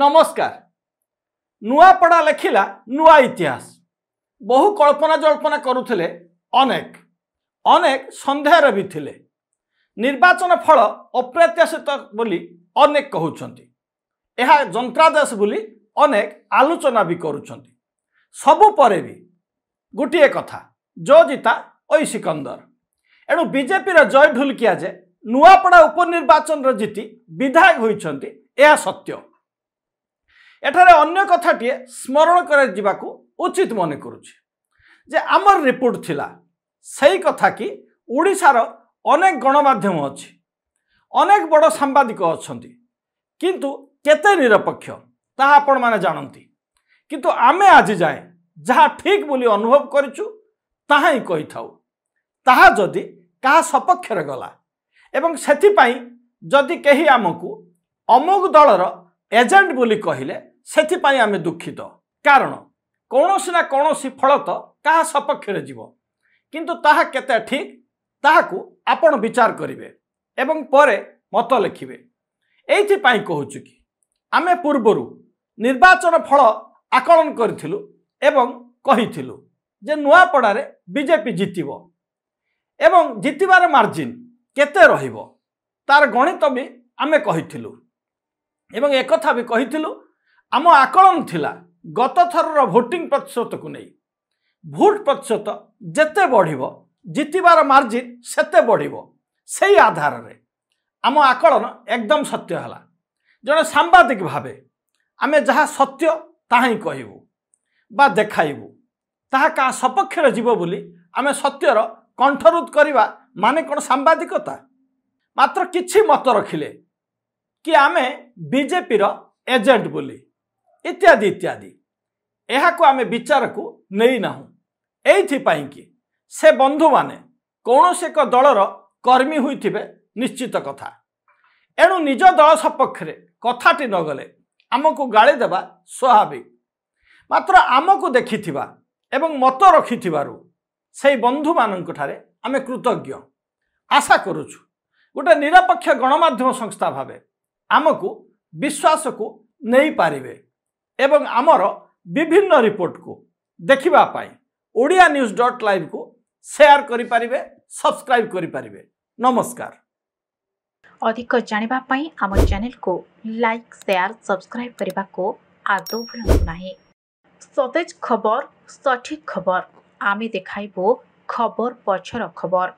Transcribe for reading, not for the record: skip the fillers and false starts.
नमस्कार। नुआपड़ा लेखिला नुआ इतिहास बहु कल्पना जल्पना करुथिले अनेक अनेक संदेह भी थिले। निर्वाचन फल अप्रत्याशित बोली अनेक कहउछंती। एहा जंत्रादेश बोली अनेक आलोचना भी करुछंती। सबु परे भी गोटे कथा जो जीता ओई सिकंदर। एणु बीजेपी रा जय ढुलकिया जे नुआपड़ा उपनिर्वाचन जीति विधायक होइछंती एहा सत्य। एठारे अन्य कथाटी स्मरण कर उचित मन करुछि जे आमर रिपोर्ट थिला सही कथा कि ओडिशार अनेक गणमाध्यम अछि, अनेक बड़ सांबादिक अछंती, किंतु केते निरपेक्ष ताहा आपण माने जानंती। किंतु आमे आज जाए जहा ठीक बोली अनुभव करिछु ताहा ही कहि थाउ। ताहा जदि कहा सपक्ष रे गला एवं सेथि पई जदि केही आमकु अमुक दलर एजेंट बोली कहिले सेथि पई आमे दुखित। कारण कौनसी ना कौनसी फल तो कहा सपक्ष रे जीव, किंतु ताहा केते ठीक ताहाकु आपण विचार करिवे एवं परे मत लिखिबे। एथि पई कहूछु कि आमे पूर्वरु निर्वाचन फल आकलन करथिलु एवं कहिथिलु जे नुआपड़ा रे बीजेपी जितिबो एवं जितिबार मार्जिन केते रहिबो तार गणित भी आमे कहिथिलु एवं एक कथा भी कहिथिलु। आम आकलन थिला गत थरर भोटिंग प्रतिशत को नहीं भोट प्रतिशत जेते बढ़िबो जितिबार मार्जिन सेते बढ़िबो। सेही आधार रे आम आकलन एकदम सत्य हला। जने सांबादिक भावे आमे जहा सत्य ताहा ही कहिबु बा देखाइबु, ताहा का सपक्ष रे जीव बोली आमे सत्यर कंठरोध करिवा माने कोन सांबादिकता। मात्र किछि मत रखिले कि आमे बीजेपी रो एजेंट बोली इत्यादि इत्यादि एहाको आमे विचार को नहीं नाहु। एथि पई कि से बंधु माने कौनसी एक दलर कर्मी होइथिबे निश्चित कथा। एणु निज दल सपक्ष रे कथाटी न गले आमको गाली देबा स्वाभाविक। मात्र आमको देखिथिबा एवं मत रखिथिबारु सेही बंधु माननक ठारे आमे कृतज्ञ। आशा करूछु गोटे निरपेक्ष गणमाध्यम संस्था भावे आमको विश्वास को नहीं पारिबे एवं आमर विभिन्न रिपोर्ट को देखिबा पाई OdiaNews.live को शेयर करि पारिबे, सब्सक्राइब करि पारिबे। नमस्कार। अधिक जानिबा पाई आम चैनल को लाइक, शेयर, सब्सक्राइब करबा को आदौ भूलंतु नाही। सतेज खबर, सठिक खबर आमे देखाइबो खबर पछर खबर।